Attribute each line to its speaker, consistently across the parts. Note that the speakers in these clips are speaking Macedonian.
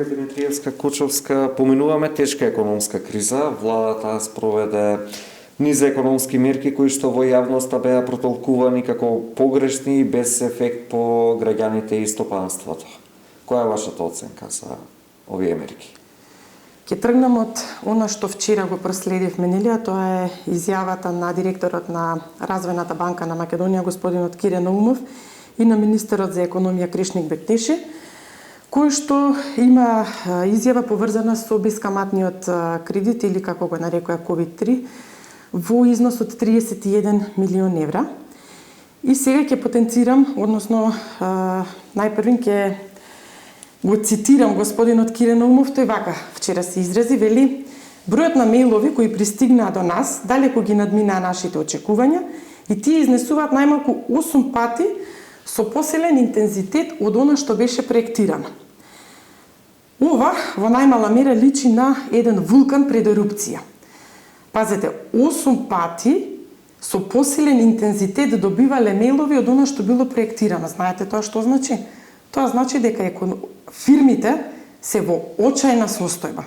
Speaker 1: колега Димитриевска-Кочовска, поминуваме тешка економска криза. Владата спроведе низ економски мерки кои што во јавноста беа протолкувани како погрешни и без ефект по граѓаните и стопанството. Која е вашата оценка за овие мерки?
Speaker 2: Ќе тргнам од она што вчера го проследивме, нели, а тоа е изјавата на директорот на Развојната банка на Македонија, господинот Кире Наумов, и на министерот за економија Кришник Бектеши, кој што има изјава поврзана со бескаматниот кредит, или како го нарекоа COVID-3, во износ од 31 милион евра. И сега ќе потенцирам, односно најпрвин ќе го цитирам господинот Кире Наумов, тој вака вчера се изрази, вели: бројот на мејлови кои пристигнаа до нас далеко ги надминаа нашите очекувања и тие изнесуваат најмалку 8 пати со посилен интензитет од она што беше проектирано. Ова во најмала мера личи на еден вулкан пред ерупција. Пазете, 8 пати со посилен интензитет добивале мејлови од она што било проектирано. Знаете тоа што значи? Тоа значи дека фирмите се во очајна состојба.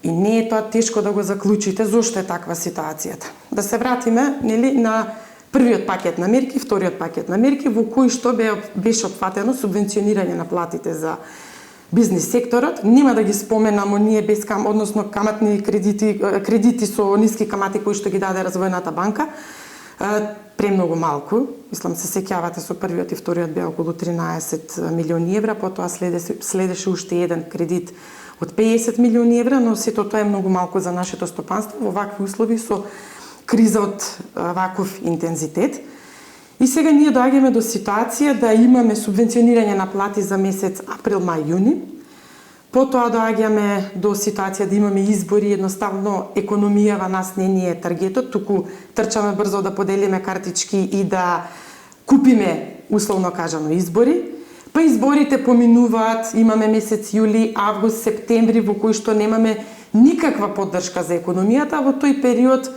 Speaker 2: И не е тоа тешко да го заклучите зошто е таква ситуацијата. Да се вратиме, нели, на првиот пакет на мерки, вториот пакет на мерки, во кој што беше опфатено субвенционирање на платите за бизнис секторот. Нема да ги споменам оние односно каматни кредити со ниски камати кои што ги даде Развојната банка. Премногу малку, мислам се сеќавате, со првиот и вториот беа околу 13 милиони евра, потоа следеше уште еден кредит од 50 милиони евра, но сето тоа е многу малку за нашето стопанство во вакви услови со криза од ваков интензитет. И сега ние доаѓаме до ситуација да имаме субвенционирање на плати за месец април, мај, јуни. Потоа доаѓаме до ситуација да имаме избори, едноставно економија во нас не ни е таргетот, туку трчаме брзо да поделиме картички и да купиме, условно кажано, избори. Па изборите поминуваат, имаме месец јули, август, септември во кои што немаме никаква поддршка за економијата, во тој период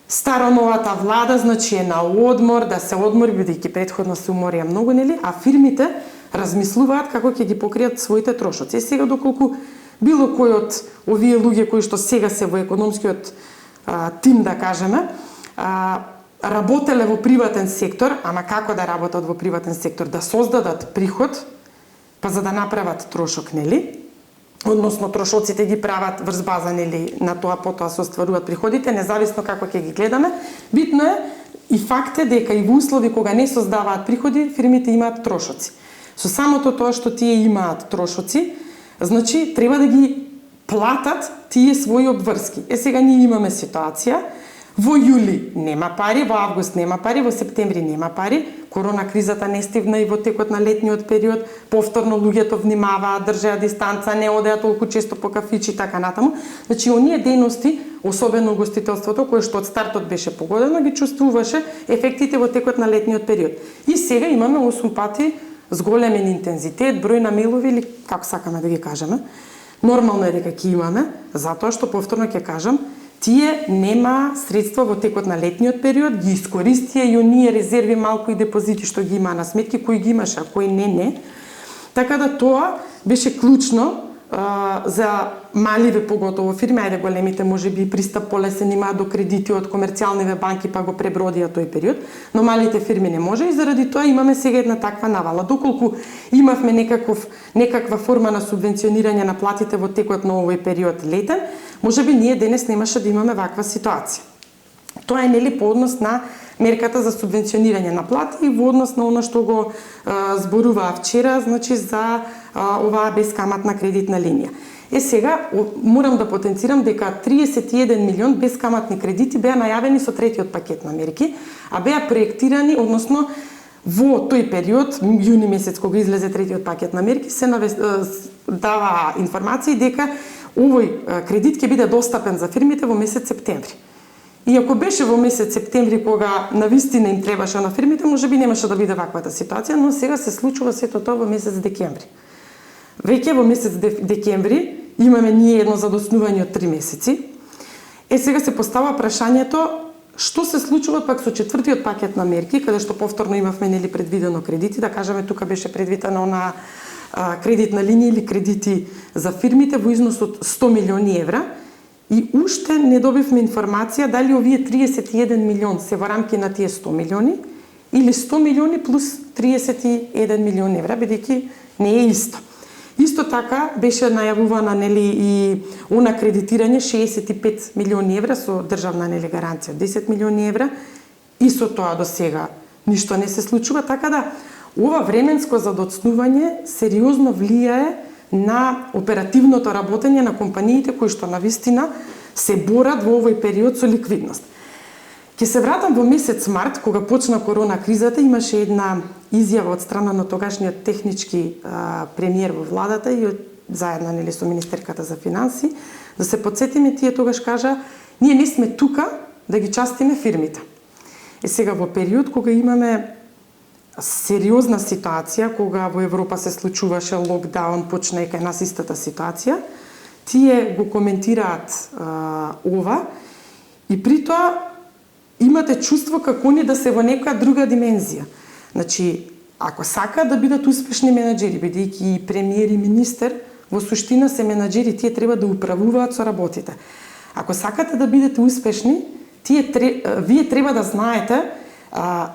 Speaker 2: старо-новата влада, значи, е на одмор, да се одмори, бидејќи претходно се уморија многу, нели, а фирмите размислуваат како ќе ги покријат своите трошоци. Сега доколку било кој од овие луѓе кои што сега се во економскиот тим, да кажеме, работеле во приватен сектор, ама како да работат во приватен сектор? Да создадат приход, па за да направат трошок, нели? Односно трошоците ги прават врз база, нели, на тоа потоа се остваруваат приходите, независно како ќе ги гледаме. Битно е и факт е дека и во услови кога не создаваат приходи, фирмите имаат трошоци. Со самото тоа што тие имаат трошоци, значи треба да ги платат тие своји обврски. Сега ние имаме ситуација, во јули нема пари, во август нема пари, во септември нема пари, корона кризата не стигна и во текот на летниот период, повторно луѓето внимаваат, држеа дистанца, не одеа толку често по кафичи и така натаму. Значи, оние дејности, особено угостителството, кое што од стартот беше погодено, ги чувствуваше ефектите во текот на летниот период. И сега имаме 8 пати зголемен интензитет, број на мејлови, или како сакаме да ги кажеме. Нормално е дека ќе имаме, затоа што, повторно ќе кажам, тие нема средства во текот на летниот период, ги искористија и оние резерви малку и депозити што ги има на сметки, кои ги имаше, а кои не. Така да тоа беше клучно за маливе, поготово фирми, ајде големите можеби пристап полесен, имаат до кредити од комерцијалниве банки, па го пребродија тој период, но малите фирми не може и заради тоа имаме сега една таква навала. Доколку имавме некаква форма на субвенционирање на платите во текот на овој период летен, можеби ние денес немаше да имаме ваква ситуација. Тоа е, нели, по однос на мерката за субвенционирање на плати и во однос на она што го зборуваа вчера, значи за оваа бескаматна кредитна линија. Сега морам да потенцирам дека 31 милион бескаматни кредити беа најавени со третиот пакет на мерки, а беа проектирани, односно во тој период, јуни месец кога излезе третиот пакет на мерки, се дава информации дека овој кредит ќе биде достапен за фирмите во месец септември. И ако беше во месец септември кога навистина им требаше на фирмите, можеби немаше да биде ваквата ситуација, но сега се случува сето тоа во месец декември. Веќе во месец декември имаме ние едно задоснување од 3 месеци. Сега се постава прашањето што се случува пак со четвртиот пакет на мерки, каде што повторно имавме, нели, предвидено кредити, да кажеме тука беше предвидено на кредитна линија или кредити за фирмите во износ од 100 милиони евра. И уште не добивме информација дали овие 31 милион се во рамки на тие 100 милиони или 100 милиони плюс 31 милион евра, бидејќи не е исто. Исто така беше најавувана и она кредитирање 65 милиони евра со државна гаранција 10 милиони евра и со тоа до сега ништо не се случува, така да ова временско задоцнување сериозно влијае на оперативното работење на компаниите кои што навистина се борат во овој период со ликвидност. Ќе се вратам во месец март, кога почна корона кризата, имаше една изјава од страна на тогашниот технички премиер во владата и заедно со министерката за финанси, да се потсетиме, тие тогаш кажа: ние не сме тука да ги частиме фирмите. Сега во период кога имаме сериозна ситуација, кога во Европа се случуваше локдаун, почна и кај нас истата ситуација, тие го коментираат ова и при тоа имате чувство како ни да се во некоја друга димензија. Значи, ако сакаат да бидат успешни менаџери, бидејќи и премиер и министер во суштина се менаџери, тие треба да управуваат со работите. Ако сакате да бидете успешни, вие треба да знаете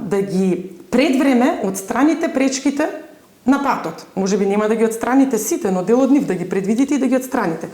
Speaker 2: да ги пред време одстраните пречките на патот. Можеби нема да ги одстраните сите, но дел од нив да ги предвидите и да ги одстраните.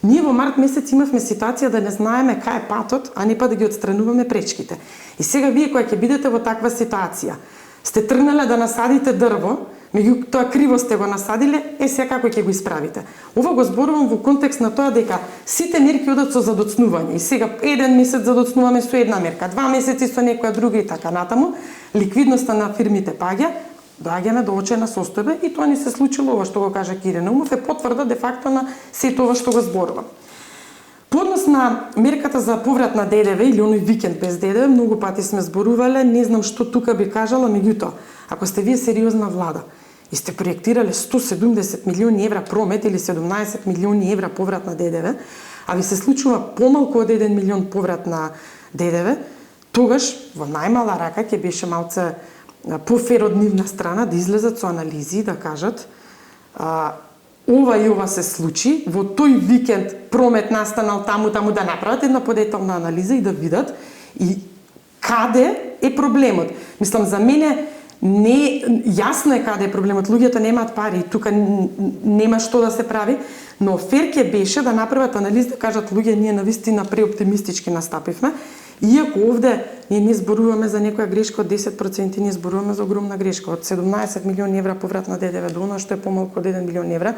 Speaker 2: Ние во март месец имавме ситуација да не знаеме кај е патот, а не па да ги одстрануваме пречките. И сега вие кога ќе бидете во таква ситуација, сте тргнале да насадите дрво, меѓутоа криво сте го насадиле, сега како ќе го исправите? Ова го зборувам во контекст на тоа дека сите мерки одат со задоцнување. И сега еден месец задоцнуваме со една мерка, 2 месеци со некоја друга и така натаму. Ликвидноста на фирмите паѓа, доаѓаме до очена состојба и тоа ни се случило, ова што го кажа Кире Наумов, е потврда де факто на сето ова што го зборувам. По однос на мерката за поврат на ДДВ или оној викенд без ДДВ, многу пати сме зборувале, не знам што тука би кажала, меѓутоа, ако сте вие сериозна влада и сте проектирале 170 милиони евра промет или 17 милиони евра поврат на ДДВ, а ви се случува помалку од 1 милион поврат на ДДВ, тогаш во најмала рака ќе беше малце пофер од нивна страна да излезат со анализи и да кажат ова и ова се случи, во тој викенд промет настанал таму да направат една подетална анализа и да видат и каде е проблемот. Мислам, за мене не јасно е каде е проблемот, луѓето немаат пари, тука нема што да се прави, но фер ќе беше да направат анализа, да кажат луѓе, ние навистина преоптимистички настапивме, иако овде ние не зборуваме за некоја грешка од 10%, ние зборуваме за огромна грешка од 17 милиони евра поврат на ДДВ до она што е помалку од 1 милион евра.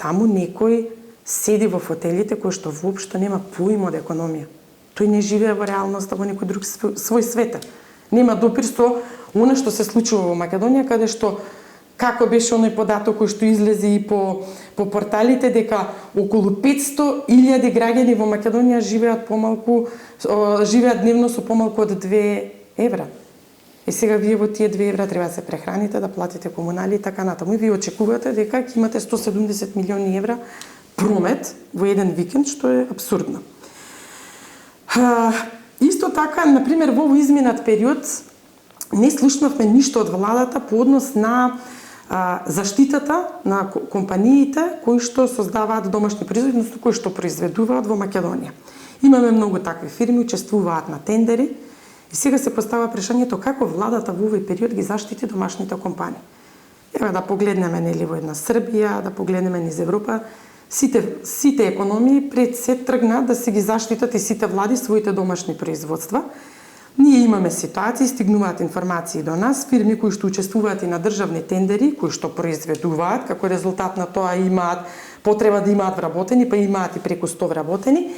Speaker 2: Таму некој седи во фотелите кој што воопшто нема поим од економија. Тој не живее во реалноста, во некој друг свој свет. Нема допир со она што се случува во Македонија, каде што како беше оној податок кој што излезе и по порталите, дека околу 500.000 граѓани во Македонија живеат дневно со помалку од 2 евра. И сега вие во тие 2 евра треба да се прехраните, да платите комунали и така натаму. И вие очекувате дека ќе имате 170 милиони евра промет во еден викенд, што е апсурдно. Исто така, например, во овој изминат период не слушнавме ништо од владата по однос на заштитата на компаниите кои што создаваат домашни производи, односно кои што произведуваат во Македонија. Имаме многу такви фирми, учествуваат на тендери и сега се постава прашањето како владата во овој период ги заштити домашните компании. Ева да погледнеме во една Србија, да погледнеме низ Европа, сите економии пред се тргна да се ги заштитат и сите влади своите домашни производства. Ние имаме ситуации, стигнуваат информации до нас, фирми кои што учествуваат и на државни тендери, кои што произведуваат, како резултат на тоа имаат потреба да имаат вработени, па имаат и преку 100 вработени.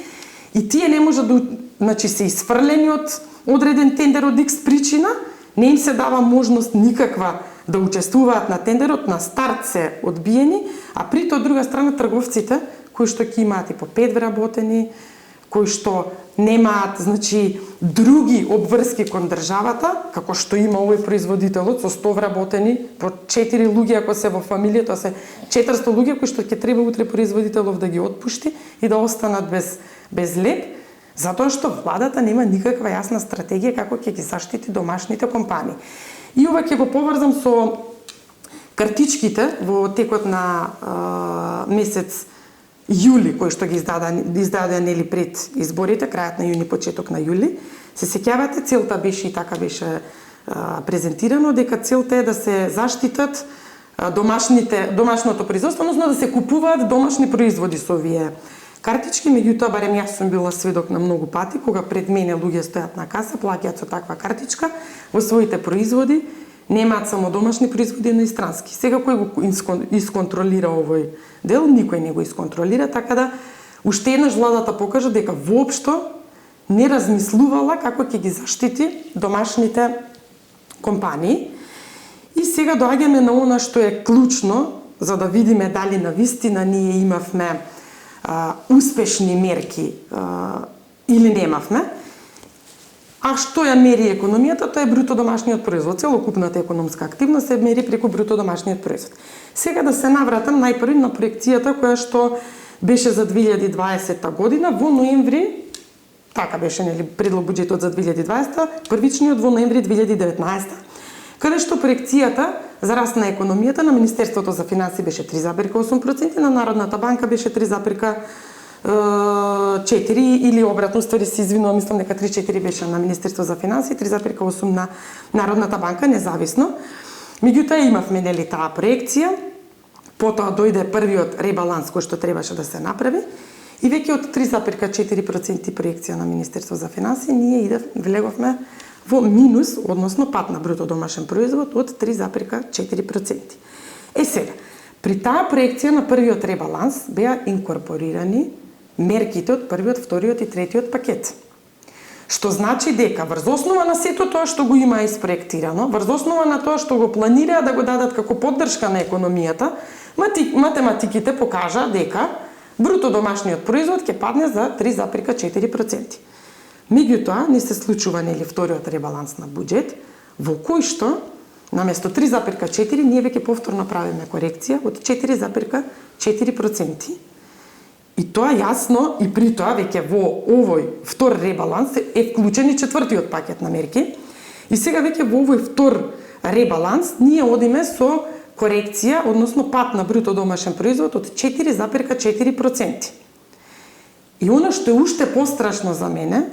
Speaker 2: И тие не може да, се исфрлени од одреден тендер од X причина, не им се дава можност никаква да учествуваат на тендерот, на старт се одбиени, а при тоа од друга страна трговците кои што ќе имаат и по 5 вработени, кои што немаат, други обврски кон државата, како што има овој производителот со 100 вработени, по 4 луѓе ако се во фамилија, тоа се 400 луѓе кои што ќе треба утре производителов да ги отпушти и да останат без леп, затоа што владата нема никаква јасна стратегија како ќе ги заштити домашните компании. И ова ќе го поврзам со Картичките во текот на месец јули, кои што ги издаден или пред изборите, крајот на јуни, почеток на јули, се сеќавате, целта беше и така беше презентирано, дека целта е да се заштитат домашното производство, односно да се купуваат домашни производи со овие картички. Меѓутоа, барем јас сум била сведок на многу пати, кога пред мене луѓе стојат на каса, плаќаат со таква картичка во своите производи, немаат само домашни производи, но и странски. Сега кој го исконтролира овој дел? Никој не го исконтролира, така да уште еднаш владата покажа дека воопшто не размислувала како ќе ги заштити домашните компании. И сега доаѓаме на она што е клучно, за да видиме дали навистина ние имавме успешни мерки или немавме. А што ја мери економијата? Тоа е бруто домашниот производ. Целокупната економска активност се мери преку бруто домашниот производ. Сега да се навратам најпрви на проекцијата која што беше за 2020 година во ноември, така беше нели предлог буџетот за 2020, првичниот во ноември 2019, каде што проекцијата за раст на економијата на Министерството за финансии беше 3,8%, на Народната банка беше 3,4 или обратно, ствари се извинувам, мислам дека 3,4 беше на Министерство за финансии, 3,8 на Народната банка, независно. Меѓутоа имавме нели таа проекција, потоа дојде првиот ребаланс кој што требаше да се направи и веќе од 3,4% проекција на Министерство за финансии ние влеговме во минус, односно пад на бруто домашен производ од 3,4%. Сега, при таа проекција на првиот ребаланс беа инкорпорирани мерките од првиот, вториот и третиот пакет. Што значи дека врз основа на сето тоа што го има испроектирано, врз основа на тоа што го планираа да го дадат како поддршка на економијата, математиките покажа дека бруто домашниот производ ќе падне за 3,4%. Меѓутоа, не се случува нели вториот ребаланс на буџет, во кој што наместо 3,4 ние веќе повторно правиме корекција од 4,4%. И тоа јасно, и при тоа веќе во овој втор ребаланс е вклучен и четвртиот пакет на мерки. И сега веќе во овој втор ребаланс ние одиме со корекција, односно пад на бруто домашен производ од 4,4%. И она што е уште пострашно за мене,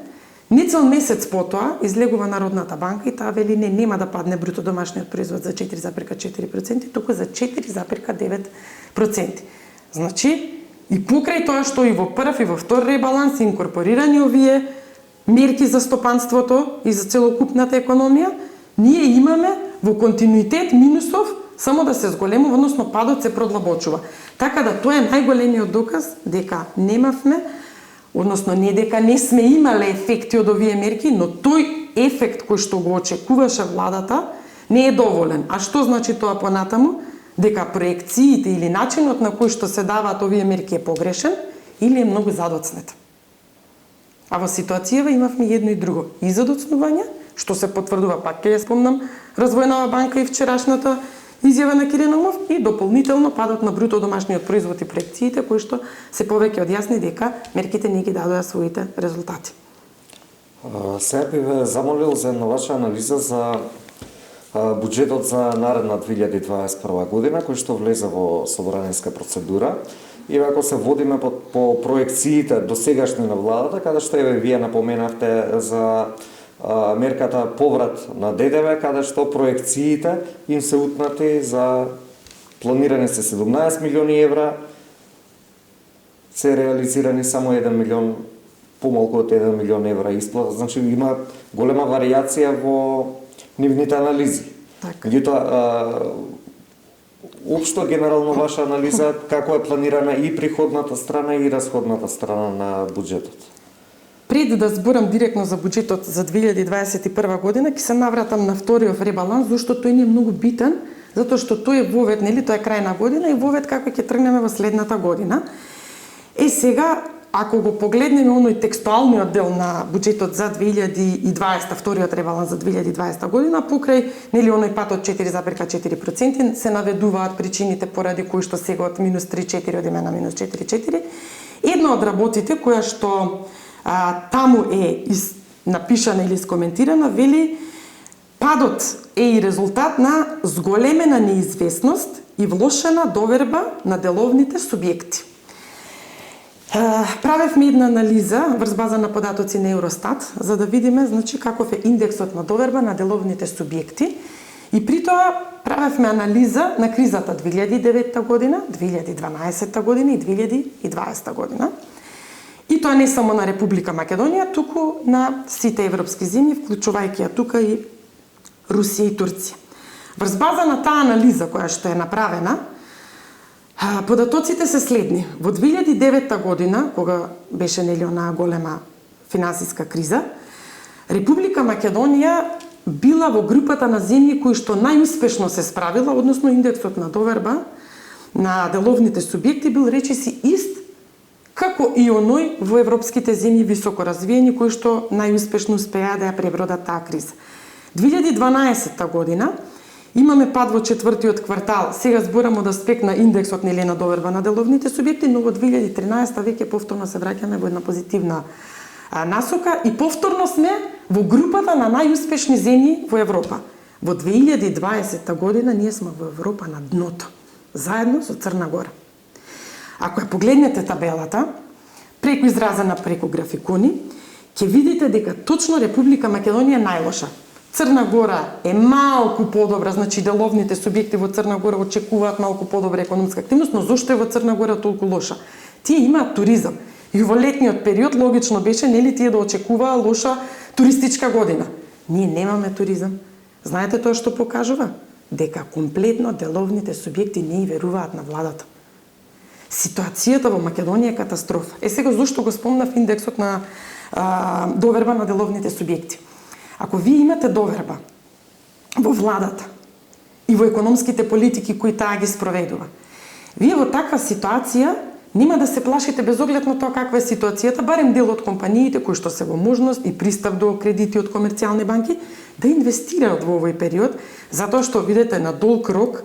Speaker 2: не цел месец потоа излегува Народната банка и таа вели нема да падне бруто домашниот производ за 4,4%, туку за 4,9%. Значи, и покрај тоа што и во прв и во втор ребаланс инкорпорирани овие мерки за стопанството и за целокупната економија, ние имаме во континуитет минусов само да се зголемува, односно падот се продлабочува. Така да тоа е најголемиот доказ дека немавме, односно не дека не сме имале ефекти од овие мерки, но тој ефект кој што го очекуваше владата не е доволен. А што значи тоа понатаму? Дека проекциите или начинот на кој што се даваат овие мерки е погрешен или е многу задоцнет. А во ситуацијава имавме едно и друго. И задоцнување, што се потврдува, пак ќе ја спомнам, Развојнава банка и вчерашната изјава на Кире Наумов, и дополнително падот на бруто домашниот производ и проекциите кои што се повеќе од јасни дека мерките не ги дадоа своите резултати.
Speaker 1: Сега би ве замолил за една ваша анализа за буџетот за наредна 2021 година, кој што влезе во собраниска процедура. И ако се водиме по проекциите досегашни на владата, каде што вие напоменавте за мерката поврат на ДДВ, каде што проекциите им се утнати за планирани се 17 милиони евра, се реализирани само 1 милион, помалку од 1 милион евра исплата. Значи има голема варијација во нивните анализи. Меѓутоа, општо генерално ваша анализа како е планирана и приходната страна и расходната страна на буџетот?
Speaker 2: Пред да зборам директно за буџетот за 2021 година, ќе се навратам на вториот ребаланс, зашто тој не е многу битен, затоа што тој е вовед, нели, тоа е крај на година и вовед како ќе тргнеме во следната година. Сега, ако го погледнеме оној текстуалниот дел на буџетот за 2020, вториот ребаланс за 2020 година, покрај нели оној пат од 4,4% се наведуваат причините поради кои што сега од минус 3,4 одиме на минус 4,4. Една од работите која што таму е напишана или скоментирана, вели Падот е и резултат на зголемена неизвестност и влошена доверба на деловните субјекти. Правевме една анализа врз база на податоци на Евростат за да видиме каков е индексот на доверба на деловните субјекти и при тоа правевме анализа на кризата 2009 година, 2012 година и 2020 година. И тоа не само на Република Македонија, туку на сите европски земји, вклучувајќи ја тука и Русија и Турција. Врз база на таа анализа која што е направена, податоците се следни. Во 2009 година, кога беше онаа голема финансиска криза, Република Македонија била во групата на земји кои што најуспешно се справила, односно индексот на доверба на деловните субјекти бил речиси ист како и оној во европските земји високо развиени кои што најуспешно успеа да ја пребродат таа криза. 2012 година имаме пад во четвртиот квартал. Сега зборам од аспект на индексот на доверба на деловните субјекти, но во 2013 веќе повторно се враќаме во една позитивна насока и повторно сме во групата на најуспешни земји во Европа. Во 2020 година ние сме во Европа на дното, заедно со Црна Гора. Ако ја погледнете табелата, преку изразена преку графикони, ќе видите дека точно Република Македонија е најлоша. Црна Гора е малку подобра, значи деловните субјекти во Црна Гора очекуваат малку подобра економска активност, но зошто е во Црна Гора толку лоша? Тие имаат туризам. И во летниот период логично беше нели тие да очекуваа лоша туристичка година. Ние немаме туризам. Знаете тоа што покажува? Дека комплетно деловните субјекти не и веруваат на владата. Ситуацијата во Македонија е катастрофа. Сега зошто го спомнав индексот на доверба на деловните субјекти? Ако вие имате доверба во владата и во економските политики кои таа ги спроведува, вие во таква ситуација нема да се плашите без оглед на тоа каква е ситуацијата, барем дел од компаниите кои што се во можност и пристап до кредити од комерцијални банки да инвестираат во овој период, затоа што видите на долг рок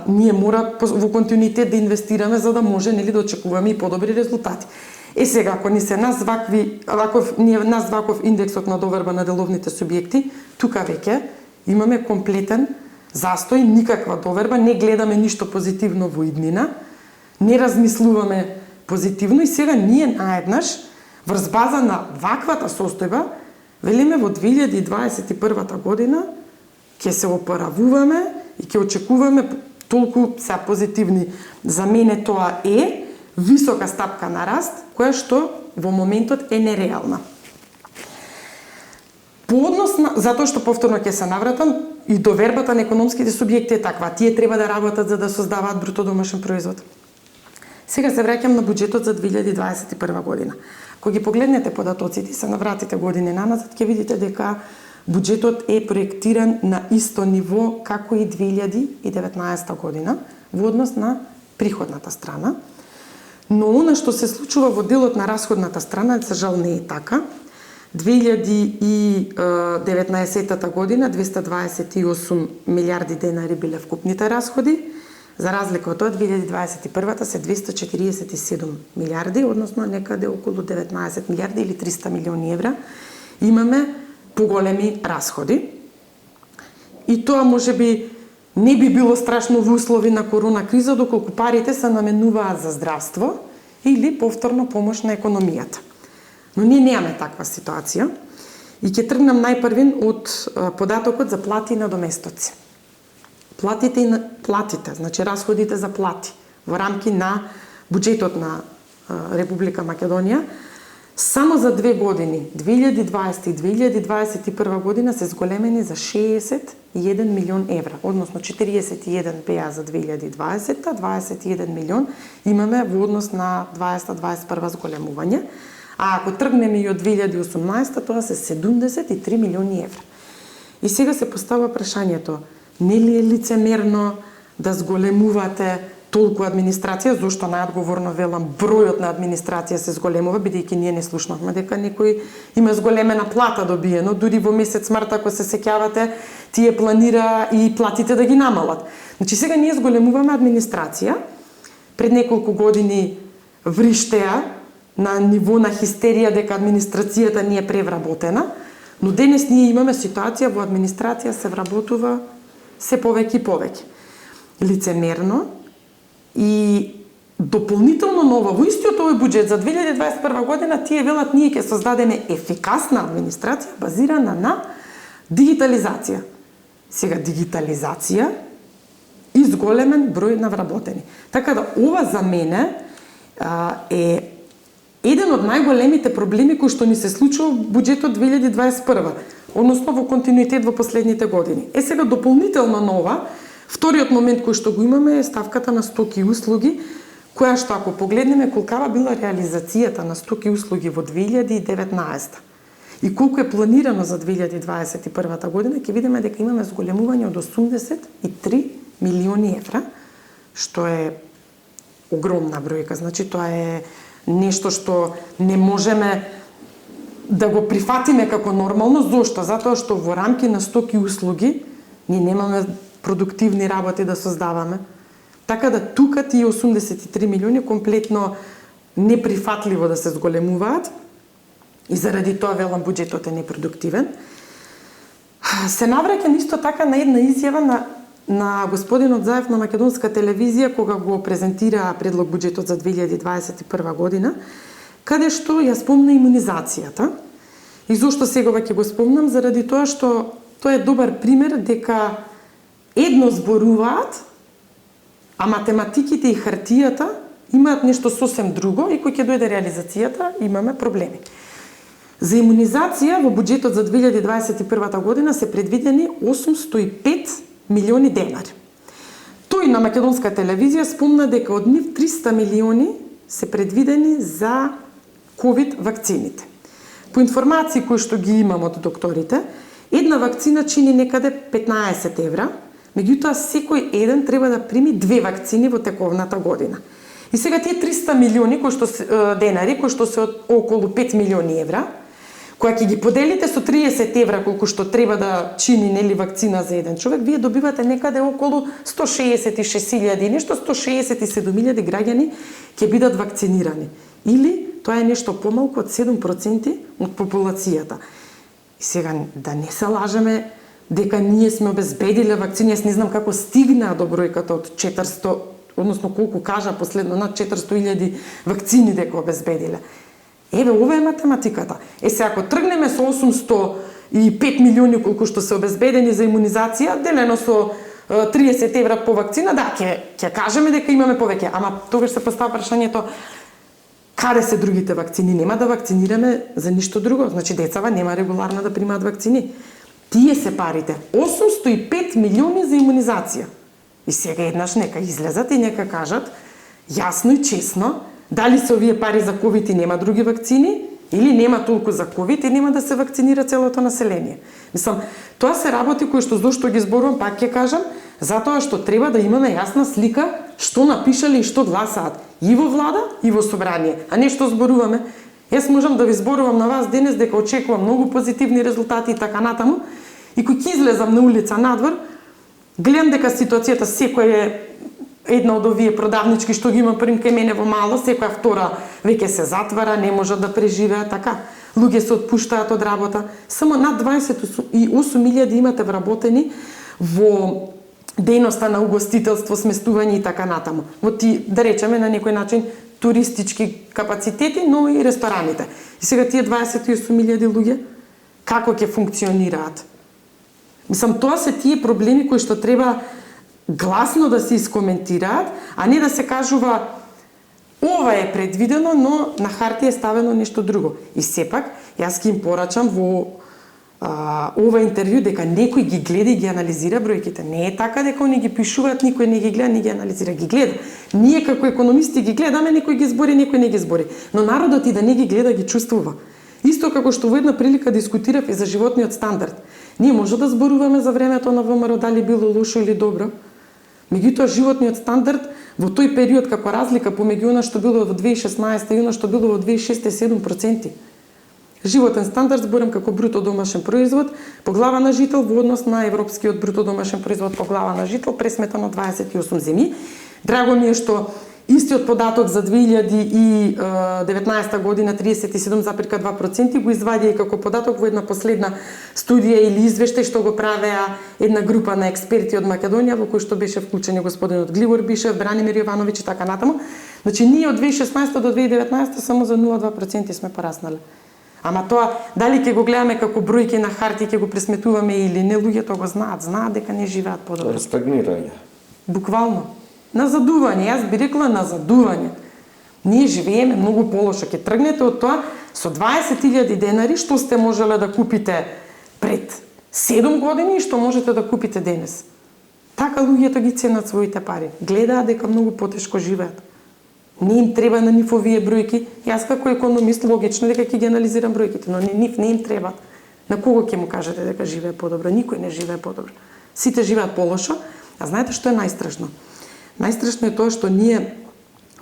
Speaker 2: ние мора во континуитет да инвестираме за да може нели да очекуваме и подобри резултати. Сега, ако ни се нас ваков индексот на доверба на деловните субјекти, тука веќе имаме комплетен застој, никаква доверба, не гледаме ништо позитивно во иднина, не размислуваме позитивно и сега ние наеднаш врз база на ваквата состојба велиме во 2021 година ќе се опоравуваме и ќе очекуваме толку се позитивни. За мене тоа е висока стапка на раст, која што во моментот е нереална. По однос на, затоа што повторно ќе се навратам, и довербата на економските субјекти е таква. Тие треба да работат за да создаваат бруто домашен производ. Сега се враќам на буџетот за 2021 година. Кога ги погледнете податоците и се навратите години наназад, ќе видите дека буџетот е проектиран на исто ниво како и 2019 година во однос на приходната страна. Но она што се случува во делот на расходната страна, за жал не е така. 2019 година 228 милиарди денари биле вкупните расходи, за разлика од тоа 2021 се 247 милиарди, односно некаде околу 19 милиарди или 300 милиони евра имаме поголеми расходи. И тоа можеби не би било страшно во услови на корона криза, доколку парите се наменуваат за здравство или повторно помош на економијата. Но ние немаме таква ситуација и ќе тргнам најпрвин од податокот за плати и надоместоци. Платите, значи расходите за плати во рамки на буџетот на Република Македонија, само за 2 години, 2020 и 2021 година се зголемени за 61 милион евра, односно 41 беа за 2020, 21 милион имаме во однос на 2021 зголемување, а ако тргнеме и од 2018, тоа се 73 милиони евра. И сега се постава прашањето, нели е лицемерно да зголемувате толку администрација, зошто најодговорно велам бројот на администрација се зголемува, бидејќи ние не слушнавме дека некој има зголемена плата добиено, дури во месец март, ако се сеќавате, тие планира и платите да ги намалат. Значи сега ние зголемуваме администрација, пред неколку години вриштеа на ниво на хистерија дека администрацијата не е превработена, Но денес ние имаме ситуација во администрација се вработува се повеќе и повеќе. Лицемерно и дополнително ново во истиот овој буџет за 2021 година тие велат ние ќе создадеме ефикасна администрација базирана на дигитализација. Сега дигитализација и зголемен број на вработени. Така да ова за мене е еден од најголемите проблеми кои што ни се случува во буџетот 2021, односно во континуитет во последните години. Сега дополнително нова, вториот момент кој што го имаме е ставката на стоки и услуги, која што ако погледнеме колкава била реализацијата на стоки и услуги во 2019 и колку е планирано за 2021 година, ќе видиме дека имаме зголемување од 83 милиони евра, што е огромна бројка. Значи тоа е нешто што не можеме да го прифатиме како нормално. Зошто? Затоа што во рамки на стоки и услуги ние немаме продуктивни работи да создаваме. Така да тука тие 83 милиони комплетно неприфатливо да се зголемуваат и заради тоа велам буџетот е непродуктивен. Се навраќам исто така на една изјава на господинот Заев на македонска телевизија кога го презентира предлог буџетот за 2021 година, каде што ја спомна имунизацијата. И зошто сегава ќе го спомнам? Заради тоа што тоа е добар пример дека едно зборуваат, а математиките и хартијата имаат нешто сосем друго и кој ќе дојде реализацијата, имаме проблеми. За имунизација во буџетот за 2021 година се предвидени 805 милиони денари. Тој на македонска телевизија спомна дека од нив 300 милиони се предвидени за ковид вакцините. По информации кои што ги имам од докторите, една вакцина чини некаде 15 евра, меѓутоа секој еден треба да прими 2 вакцини во тековната година. И сега тие 300 милиони денари, кои што се од околу 5 милиони евра, која ќе ги поделите со 30 евра колку што треба да чини нели вакцина за еден човек, вие добивате некаде околу 166.000, нешто 167.000 граѓани ќе бидат вакцинирани. Или тоа е нешто помалку од 7% од популацијата. И сега да не се лажеме дека ние сме обезбедиле вакцини, јас не знам како стигнаа до бројката од 400, односно колку кажа последно над 400.000 вакцини дека обезбедиле. Еве, ова е математиката. Се ако тргнеме со 805 милиони колку што се обезбедени за имунизација, делено со 30 евра по вакцина, да, ќе кажеме дека имаме повеќе. Ама тогаш се поставува прашањето каде се другите вакцини? Нема да вакцинираме за ништо друго. Значи децава нема регуларно да примаат вакцини. Тие се парите. 805 милиони за имунизација. И сега еднаш нека излезат и нека кажат јасно и честно дали се овие пари за ковид и нема други вакцини, или нема толку за ковид и нема да се вакцинира целото население. Мислам, тоа се работи кои што зошто ги зборувам, пак ќе кажам, затоа што треба да имаме јасна слика што напишале и што гласаат и во влада и во собрание, а не што зборуваме. Јас можам да ви зборувам на вас денес дека очекувам многу позитивни резултати и така натаму, и кој ќе излезам на улица надвор, гледам дека ситуацијата секој е една од овие продавнички што ги има прим кај мене во мало, секоја втора веќе се затвара, не можат да преживеат така. Луѓе се отпуштаат од работа. Само над 28.000 имате вработени во дејноста на угостителство, сместување и така натаму. Во ти, да речеме на некој начин, туристички капацитети, но и рестораните. И сега тие 28.000 луѓе како ќе функционираат? Мислам, тоа се тие проблеми кои што треба гласно да се искоментираат, а не да се кажува ова е предвидено, но на хартија е ставено нешто друго. И сепак, јас ќе им порачам во ова интервју дека некој ги гледа и ги анализира бројките. Не е така дека они ги пишуваат, никој не ги гледа, не ги анализира, ги гледа. Ние како економисти ги гледаме, некој ги збори, некој не ги збори. Но народот и да не ги гледа, ги чувствува. Исто како што во една прилика дискутирав и за животниот стандард. Ние може да зборуваме за времето на ВМРО дали било лошо или добро. Меѓутоа животниот стандард во тој период како разлика помеѓу она што било во 2016 и она што било во 2006 е 7%. Животен стандард зборам како бруто домашен производ по глава на жител во однос на европскиот бруто домашен производ по глава на жител пресметано 28 земји. Драго ми е што Истиот податок за 2019 година 37,2% го извадија и како податок во една последна студија или извештај што го правеа една група на експерти од Македонија, во кој што беше вклучен и господинот Гливор Бишев, Бранимир Јовановиќ и така натаму. Значи ние од 2016 до 2019 само за 0,2% сме пораснале. Ама тоа дали ќе го гледаме како бројки на харти, ќе го пресметуваме или не, луѓето го знаат дека не живеат подобро.
Speaker 1: Стагнирање.
Speaker 2: Буквално. Назадување, јас би рекла назадување. Ние живееме многу полошо, ќе тргнете од тоа со 20.000 денари што сте можеле да купите пред 7 години и што можете да купите денес. Така луѓето ги ценат своите пари. Гледаат дека многу потешко живеат. Не им треба на нив овие бројки. Јас како економист логично дека ќе ги анализирам бројките, но нив не им треба. На кого ќе му кажете дека живее подобро? Никој не живее подобро. Сите живеат полошо. А знаете што е најстрашно? Најстрашно е тоа што ние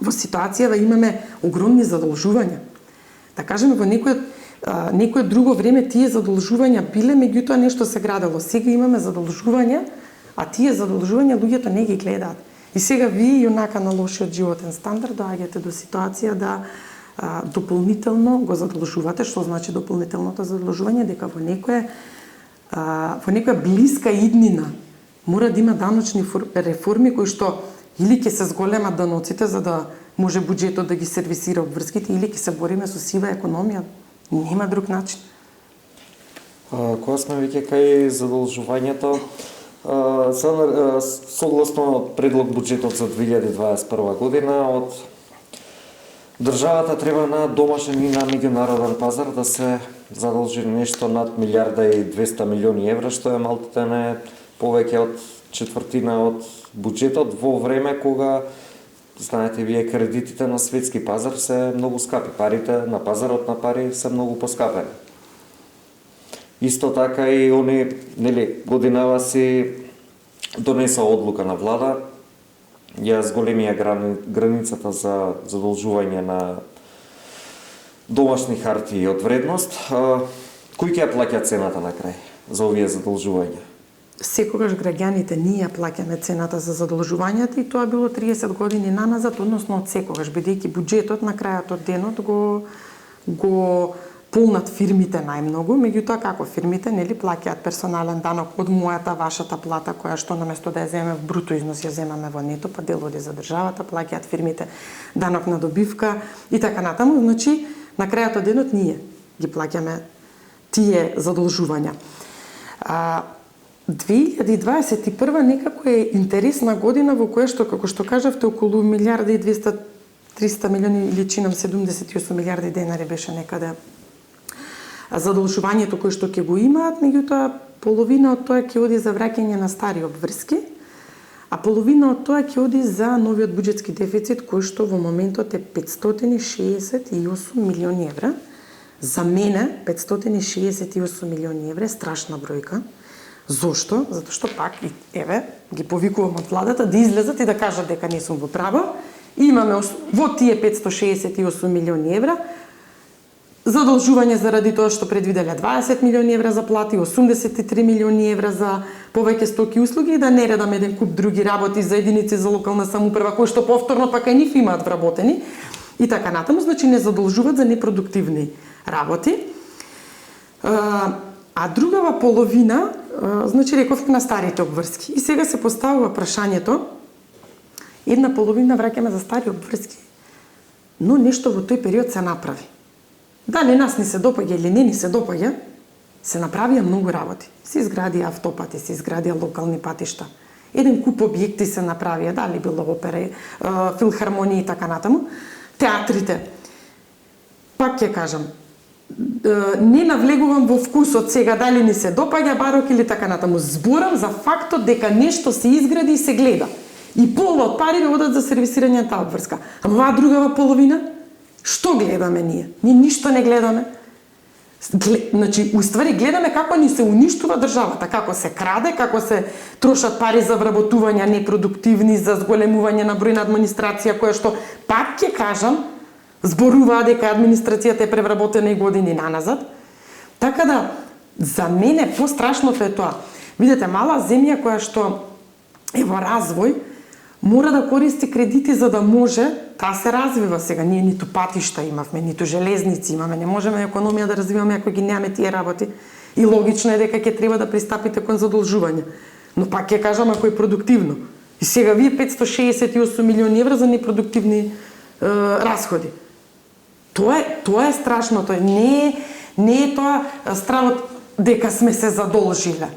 Speaker 2: во ситуацијава имаме огромни задолжувања. Да кажеме, во некое друго време тие задолжувања биле, меѓутоа нешто се градело. Сега имаме задолжувања, а тие задолжувања луѓето не ги гледаат. И сега вие јонака на лошиот животен стандард доаѓате до ситуација да дополнително го задолжувате. Што значи дополнителното задолжување? Дека во некоја блиска иднина мора да има даночни реформи кои што или ќе се зголемат даноците за да може буџетот да ги сервисира обврските, или ќе се бориме со сива економија. Нема друг начин.
Speaker 1: Кога сме веќе кај задолжувањето, согласно предлог буџетот за 2021 година, од државата треба на домашен и на меѓународен пазар да се задолжи нешто над 1,2 милиарди евра, што е малтене повеќе од четвртина од буџетот во време кога, знаете вие, кредитите на светски пазар се многу скапи. Парите на пазарот на пари се многу поскапени. Исто така и они, годинава си донеса одлука на влада, ја зголемија границата за задолжување на домашни хартии од вредност. Кој ќе ја плаќа цената на крај за овие задолжувања?
Speaker 2: Секогаш граѓаните ние плаќаме цената за задолжувањата и тоа било 30 години наназад, односно од секогаш, бидејќи буџетот на крајот од денот го полнат фирмите најмногу, меѓутоа како фирмите плаќаат персонален данок од мојата, вашата плата, која што наместо да ја земеме в бруто износ ја земаме во нето, па дел оди за државата, плаќаат фирмите данок на добивка и така натаму. Значи, на крајот од денот ние ги плаќаме тие задолжувања. 2021 некако е интересна година во која што, како што кажавте, околу 1,200-300 милиони или чинам 78 милиарди денари беше некаде задолжувањето кој што ќе го имаат, меѓутоа половина од тоа ќе оди за враќање на стари обврски, а половина од тоа ќе оди за новиот буџетски дефицит кој што во моментот е 568 милиони евра. За мене 568 милиони евра е страшна бројка. Зошто? Затоа што пак ги повикувам од владата да излезат и да кажат дека не сум во право. Имаме во тие 568 милиони евра задолжување заради тоа што предвиделе 20 милиони евра за плати, 83 милиони евра за повеќе стоки и услуги и да не редам еден куп други работи за единици за локална самоуправа кои што повторно пак и нив имаат вработени и така натаму, значи не задолжуваат за непродуктивни работи. А другава половина, значи рековме на старите обврски. И сега се поставува прашањето, една половина враќаме за стари обврски, но нешто во тој период се направи. Дали нас ни се допаѓа или не ни се допаѓа, се направија многу работи. Се изградија автопати, се изградија локални патишта. Еден куп објекти се направија, дали било опера, филхармонии и така натаму. Театрите. Пак ќе кажам, не навлегувам во вкусот сега дали ни се допаѓа барок или така натаму. Зборам за фактот дека нешто се изгради и се гледа. И пола од парите одат за сервисирање на таа обврска. Ама оваа другава половина, што гледаме ние? Ние ништо не гледаме. Значи, уствари гледаме како ни се уништува државата, како се краде, како се трошат пари за вработувања непродуктивни, за зголемување на број на администрација, која што, пак ќе кажам, зборуваа дека администрацијата е превработена и години наназад. Така да, за мене пострашното е тоа. Видете, мала земја која што е во развој, мора да користи кредити за да може таа се развива сега. Ние ниту патишта имавме, ниту железници имаме, не можеме економија да развиваме ако ги немаме тие работи. И логично е дека ќе треба да пристапите кон задолжување. Но пак ќе кажам ако е продуктивно. И сега вие 568 милиони евра за непродуктивни расходи. Тоа е страшното. Не е тоа стравот дека сме се задолжиле.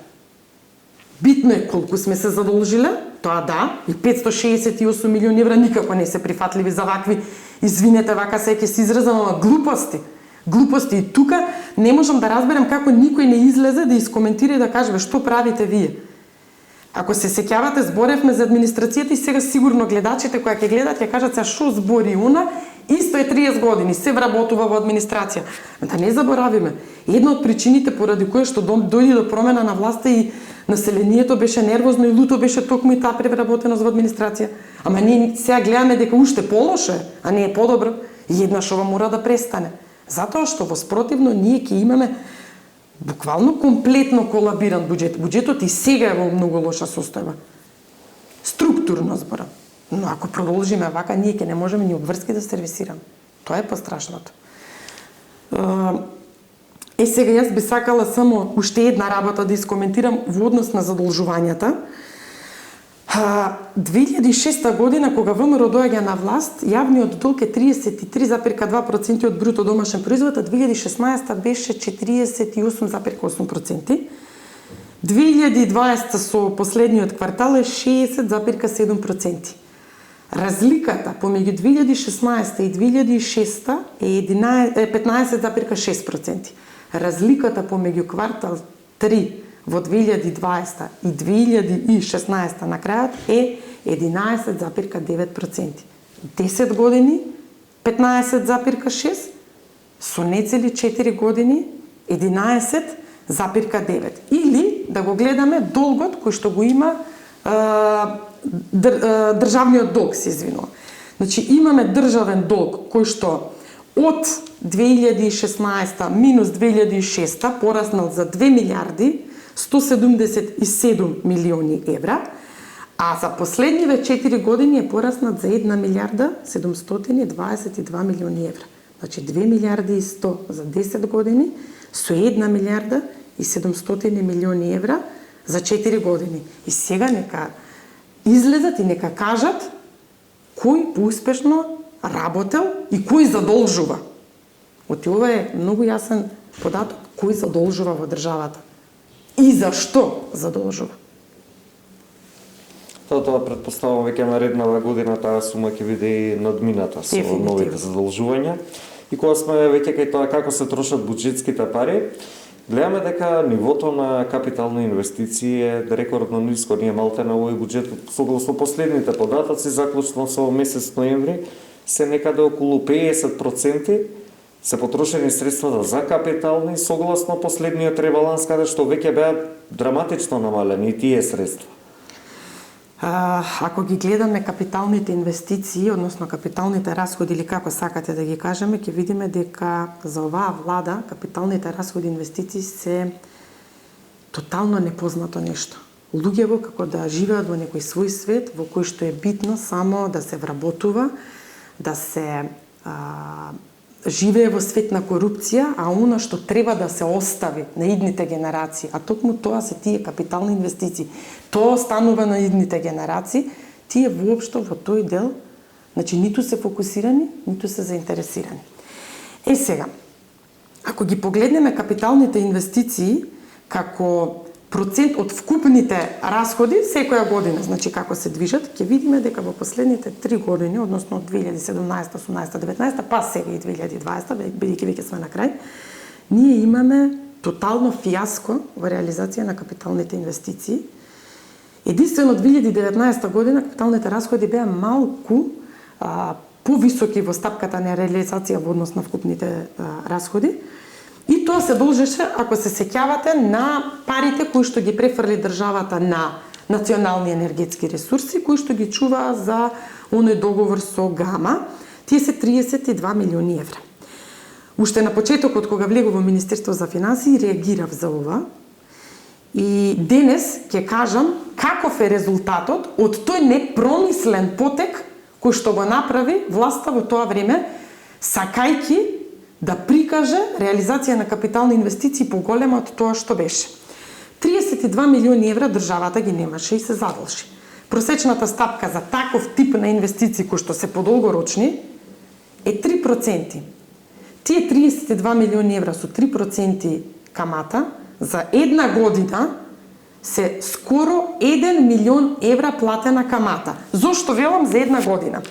Speaker 2: Битно е колку сме се задолжиле, тоа да, и 568 милиони евра никако не се прифатливи за вакви, извинете, вака се ќе се изразам, ама глупости. Глупости. И тука не можам да разберам како никој не излезе да искоментира и да каже што правите вие. Ако се сеќавате, зборевме за администрацијата и сега сигурно гледачите кои ќе гледат ќе кажат се што збори она, исто е 30 години, се вработува во администрација. Да не заборавиме, една од причините поради која што дојде до промена на власта и населението беше нервозно и луто беше токму и таа превработеност во администрација. Ама ние сега гледаме дека уште полошо е, а не е подобро, и еднаш ова мора да престане. Затоа што во спротивно ние ќе имаме буквално комплетно колабиран буџет. Буџетот и сега е во многу лоша состојба. Структурно зборам. Но ако продолжиме вака, ние ќе не можеме ни обврски да сервисираме. Тоа е пострашното. Сега јас би сакала само уште една работа да искоментирам во однос на задолжувањата. 2006 година, кога ВМРО доаѓа на власт, јавниот долг е 33,2% од бруто домашен производ, а 2016 беше 48,8%. 2020 со последниот квартал е 60,7%. Разликата помеѓу 2016 и 2006 е 15,6%. Разликата помеѓу квартал 3 во 2020 и 2016 на крајот е 11,9%. 10 години 15,6, со нецели 4 години 11,9. Или да го гледаме долгот кој што го има државниот долг, се извинувам. Значи имаме државен долг кој што од 2016 минус 2006 пораснал за 2 милиарди 177 милиони евра, а за последниве 4 години е пораснат за 1 милиарда 722 милиони евра. Значи 2 милиарди и 100 за 10 години со 1 милиарда и 700 милиони евра за 4 години. И сега нека излезат и нека кажат кој поуспешно работел и кој задолжува. Ова е многу јасен податок кој задолжува во државата. И зашто задолжува?
Speaker 1: Тоа предпоставувам веќе нареднава година таа сума ќе биде и надмината со новите задолжувања. И кога сме веќе кај тоа како се трошат буџетските пари, гледаме дека нивото на капитални инвестиции е рекордно ниско. Ние малте на овој буџет, согласно последните податоци, заклучно со месец ноември, се некаде околу 50% се потрошени средствата за капитални, согласно последниот ребаланс, каде што веќе беа драматично намалени тие средства.
Speaker 2: Ако ги гледаме капиталните инвестиции, односно капиталните расходи, или како сакате да ги кажеме, ќе видиме дека за оваа влада капиталните расходи и инвестиции се тотално непознато нешто. Луѓето како да живеат во некој свој свет, во кој што е битно само да се вработува, да се живее во свет на корупција, а она што треба да се остави на идните генерации, а токму тоа се тие капитални инвестиции. Тоа останува на идните генерации, тие воопшто во тој дел, значи ниту се фокусирани, ниту се заинтересирани. Сега, ако ги погледнеме капиталните инвестиции како процент од вкупните расходи секоја година, значи како се движат, ќе видиме дека во последните 3 години, односно од 2017, 18, 19, па сега и 2020, бидејќи веќе сме на крај, ние имаме тотално фиаско во реализација на капиталните инвестиции. Единствено 2019 година капиталните расходи беа малку повисоки во стапката на реализација во однос на вкупните расходи. И тоа се должеше, ако се сеќавате, на парите кои што ги префрли државата на национални енергетски ресурси, кои што ги чуваа за оној договор со Гама. Тие се 32 милиони евра. Уште на почетокот, кога влегов во Министерство за финансии, реагирав за ова И денес ќе кажам каков е резултатот од тој непромислен потек кој што го направи власта во тоа време, сакајки да прикаже реализација на капитални инвестиции поголема од тоа што беше. 32 милиони евра државата ги немаше и се задолжи. Просечната стапка за таков тип на инвестиции кои што се подолгорочни е 3%. Тие 32 милиони евра со 3% камата за една година се скоро 1 милион евра платена камата. Зошто велам за една година?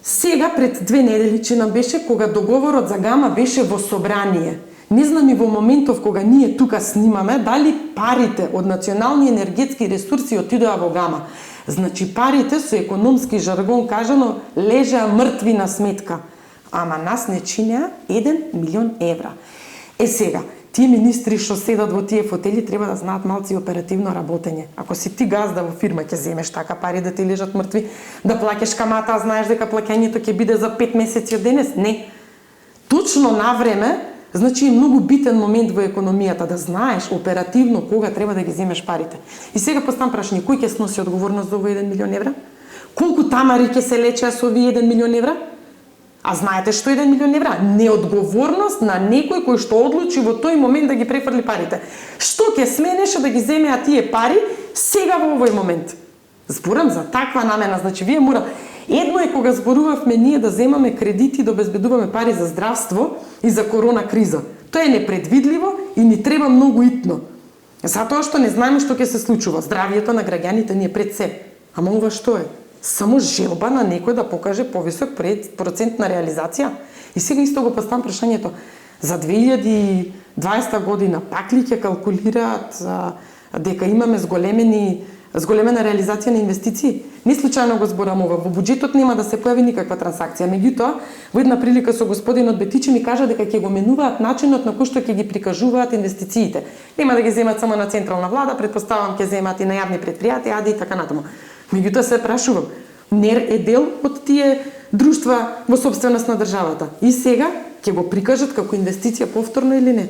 Speaker 2: Сега пред 2 недели нам беше кога договорот за гама беше во собрание. Не знам и во моментов кога ние тука снимаме дали парите од национални енергетски ресурси отидоа во гама. Значи парите со економски жаргон кажано лежеа мртви на сметка. Ама нас не чинеа 1 милион евра. Сега, тие министри што седат во тие фотели треба да знаат малци оперативно работење. Ако си ти газда во фирма, ќе земеш така пари да ти лежат мртви, да плаќаш камата, а знаеш дека плаќањето ќе биде за 5 месеци од денес? Не. Точно на време, значи е многу битен момент во економијата да знаеш оперативно кога треба да ги земеш парите. И сега поставам прашање, кој ќе сноси одговорност за овој 1 милион евра? Колку тамари ќе се лечеа со овие 1 милион евра? А знаете што е 1 милион евра? Неодговорност на некој кој што одлучи во тој момент да ги префрли парите. Што ќе сменеше да ги земеа тие пари сега во овој момент? Зборам за таква намена, значи вие мора. Едно е кога зборувавме ние да земаме кредити да обезбедуваме пари за здравство и за корона криза. Тоа е непредвидливо и ни треба многу итно. Затоа што не знаеме што ќе се случува. Здравието на граѓаните ни е пред се. Ама ова што е? Само желба на некој да покаже повисок процент на реализација. И сега исто го поставам прашањето. За 2020 година пак ли ќе калкулираат дека имаме зголемена реализација на инвестиции? Не случајно го зборам ова. Во буџетот нема да се појави никаква трансакција. Меѓутоа, во една прилика со господинот Бетичи ми кажа дека ќе го менуваат начинот на кој што ќе ги прикажуваат инвестициите. Нема да ги земат само на централна влада, претпоставам ќе земат и на јавни претпријатија, ади и така натаму. Меѓутоа се прашувам, НЕР е дел од тие друштва во собственост на државата. И сега ќе го прикажат како инвестиција повторно или не?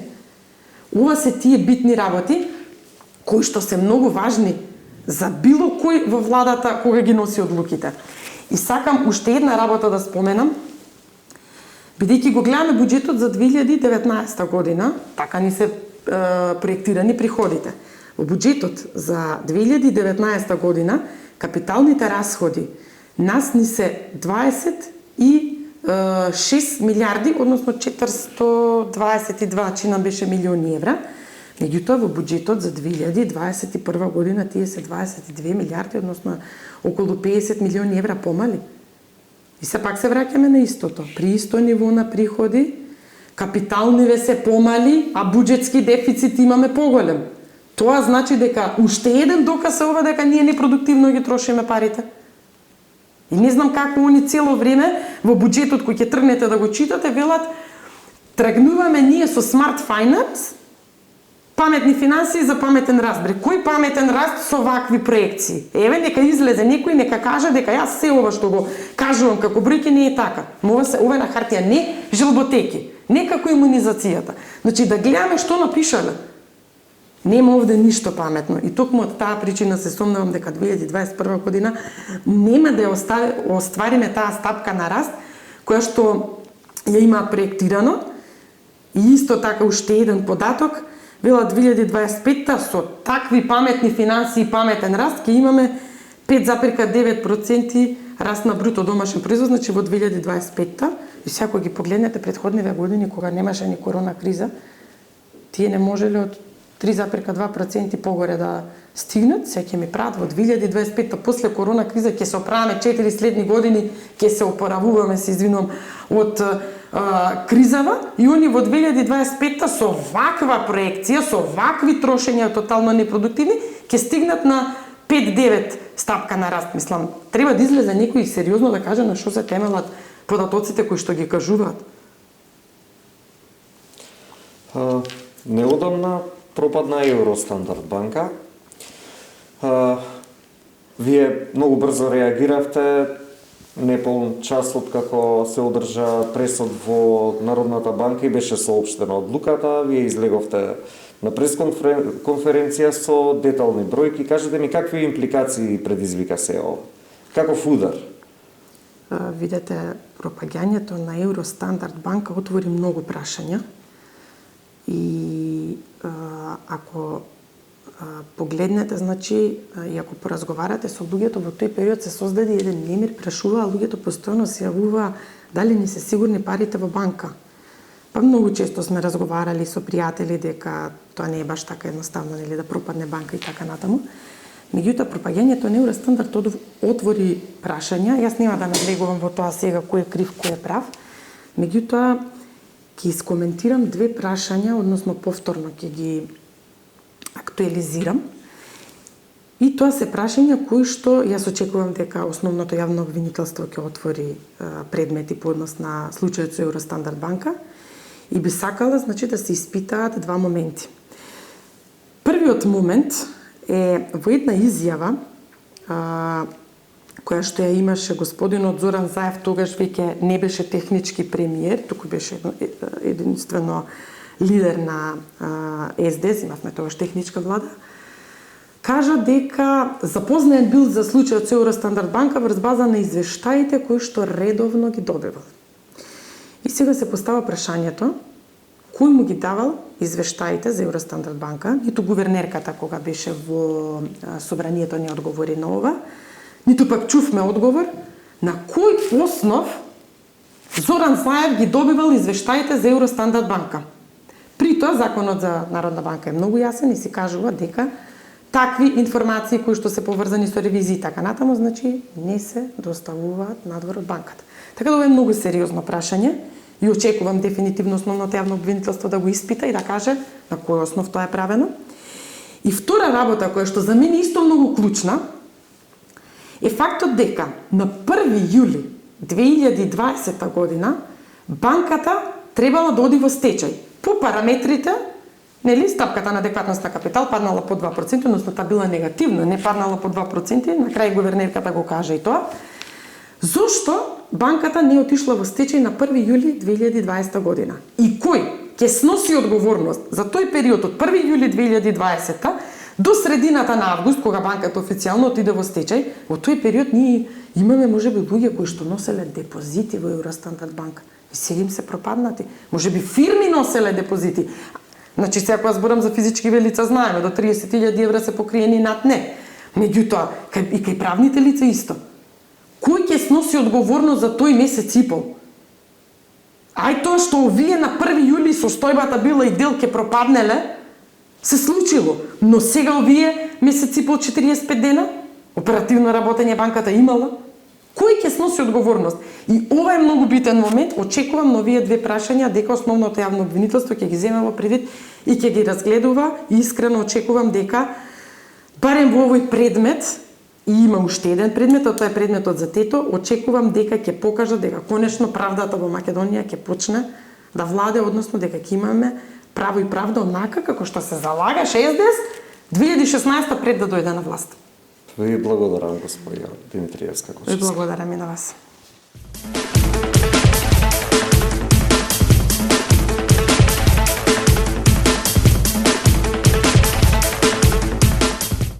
Speaker 2: Ова се тие битни работи кои што се многу важни за било кој во владата кога ги носи одлуките. И сакам уште една работа да споменам, бидејќи го гледаме буџетот за 2019 година, така ни се проектирани приходите. Во буџетот за 2019 година капиталните расходи нас ни се 26 милиарди, односно 422 чина беше милиони евра. Меѓутоа во буџетот за 2021 година тие се 22 милиарди, односно околу 50 милиони евра помали. И се пак се враќаме на истото. При исто ниво на приходи, капиталниве се помали, а буџетски дефицит имаме поголем. Тоа значи дека уште еден доказ е ова дека ние непродуктивно ги трошиме парите. И не знам како они цело време во буџетот кој ќе тргнете да го читате велат тргнуваме ние со smart finance, паметни финансии за паметен раст. Кој паметен раст со вакви проекции? Еве нека излезе некој нека каже дека јас се ова што го кажувам како бројки не е така. Ова е на хартија, не желботеки, не како имунизацијата. Значи да гледаме што напишале. Нема овде ништо паметно и токму од таа причина се сомневам дека 2021 година нема да ја оствариме таа стапка на раст која што ја имаат проектирано. И исто така уште еден податок, вела 2025 со такви паметни финансии и паметен раст ќе имаме 5,9% раст на бруто домашен производ, значи во 2025 и секој ги погледнете претходниве години кога немаше ни корона криза, тие не можеле од 3,2% погоре да стигнат, се ќе ми прават во 2025 после корона криза ќе се оправаме 4 следни години, ќе се опоравуваме, се извинувам, од кризава и они во 2025 со ваква проекција, со вакви трошења тотално непродуктивни, ќе стигнат на 5,9 стапка на раст. Мислам, треба да излезе некој и сериозно да каже на што се темелат податоците кои што ги кажуваат.
Speaker 1: Неодамна пропадна Евростандард банка. Вие многу брзо реагиравте, неполн час од како се одржа пресод во Народната банка и беше соопштена одлуката, вие излеговте На пресконференција со детални бројки, кажете ми какви импликации предизвика се ова? Каков удар?
Speaker 2: Видете, пропагањето на Евростандард банка отвори многу прашања и ако погледнете, значи, и ако поразговарате со луѓето во тој период се создаде еден немир, прашуваа луѓето постојано се јавуваа дали не се сигурни парите во банка. Па многу често сме разговарали со пријатели дека тоа не е баш така едноставно, нели, да пропадне банка и така натаму. Меѓутоа, пропагањето на Евростандард отвори прашања. Јас нема да навлегувам во тоа сега кој е крив, кој е прав. Меѓутоа, ќе искоментирам две прашања, односно повторно ќе ги актуализирам. И тоа се прашања кои што јас очекувам дека основното јавно обвинителство ќе отвори предмети по однос на случајот со Евростандард банка и би сакала, значи, да се испитаат два моменти. Првиот момент е во една изјава која што ја имаше господинот Зоран Заев, тогаш веќе не беше технички премиер, туку беше единствено лидер на СДС, имавме тогаш техничка влада, кажа дека запознаен бил за случајот со Евростандард банка врз база на извештаите кои што редовно ги добивал. И сега се постава прашањето кој му ги давал извештаите за Евростандард банка, ниту гувернерката кога беше во собранието не одговори на ова, ниту пак чувме одговор на кој основ Зоран Заев ги добивал извештаите за Евростандард банка. При тоа законот за Народна банка е многу јасен и се кажува дека такви информации кои што се поврзани со ревизии така натаму, значи не се доставуваат надвор од банката. Така да ова е многу сериозно прашање и очекувам дефинитивно основното јавно обвинителство да го испита и да каже на кој основ тоа е правено. И втора работа која што за мене исто многу клучна е фактот дека на 1 јули 2020 година банката требала да оди во стечај. По параметрите, нели, стапката на адекватност на капитал паднала по 2%, односно таа била негативна, не паднала по 2%, на крај гувернерката го кажа и тоа. Зошто банката не отишла во стечај на 1 јули 2020 година? И кој ќе сноси одговорност за тој период од 1 јули 2020 до средината на август, кога банката официјално отиде во стечај? Во тој период ние имаме можеби луѓе кои што носеле депозити во Евростандард банка. И сега им се пропаднати. Можеби фирми носеле депозити. Значи, сега кога зборам за физички лица, знаеме, до 30.000 евра се покриени над не. Меѓутоа, и кај правните лица исто. Кој ќе сноси одговорност за тој месец и пол? Ај тоа што овие на 1 јули состојбата била и дел ке пропаднеле, се случило. Но сега овие месец и пол 45 дена, оперативно работење банката имала, кој ќе сноси одговорност? И ова е многу битен момент. Очекувам на овие две прашања дека основното јавно обвинителство ќе ги земе во предвид и ќе ги разгледува и искрено очекувам дека барем во овој предмет и има уште еден предмет, а тоа е предметот за тето, очекувам дека ќе покажа дека конечно правдата во Македонија ќе почне да владе, односно дека ќе имаме право и правда онака како што се залагаше СДС 2016 пред да дојде на власт.
Speaker 1: Ви благодарам, господја Димитриевска.
Speaker 2: Ви благодарам и на вас.